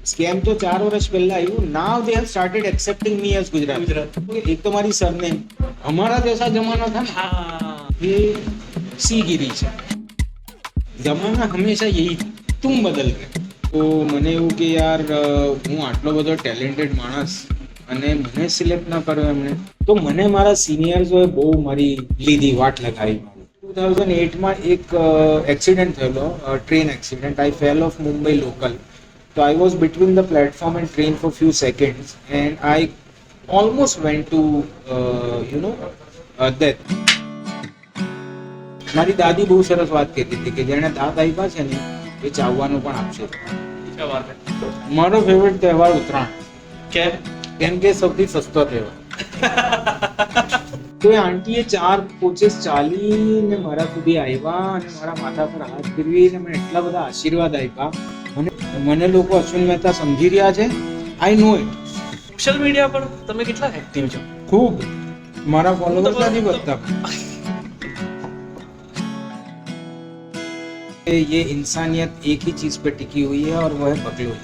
Scam તો 4 વર્ષ પહેલા આવ્યું. Now they have started accepting me as Gujarati. એક તો મારી સરનેમ हमारा जैसा जमाना था ना, ये सीगिरी છે. जमाना हमेशा यही था, तुम बदल गए. તો મને એવું કે યાર હું આટલો બધો ટેલેન્ટેડ માણસ અને મને સિલેક્ટ ન કર્યો એમણે, તો મને મારા સિનિયર્સોએ બહુ મારી લીધી વાટ લગાવી. 2008માં એક એક્સિડન્ટ થયેલો, train accident. I fail of Mumbai local. So I was between the platform and train for few seconds and I almost went to death. મારી દાદી બહુ સરસ વાત કહેતી હતી કે જેણે દાંત આપ્યા છે ને એ ચાવવાનું પણ આપશે. મારો ફેવરેટ તહેવાર ઉત્તરાયણ. કેમ કે સૌથી સસ્તો તહેવાર. તો એ આંટીએ 4 કોચિસ ચાલીને મારા સુધી આવ્યા અને મારા માથા પર હાથ ફેરવીને મને એટલા બધા આશીર્વાદ આપ્યા. મને લોકો અશ્વિન મહેતા સમજી રહ્યા છે. આઈ નો ઇટ. સોશિયલ મીડિયા પર તમે કેટલા એક્ટિવ છો? ખૂબ. મારા ફોલોવર્સ નથી વધતા. ये इंसानियत एक ही चीज पे टिकी हुई है और वो है बकलोल.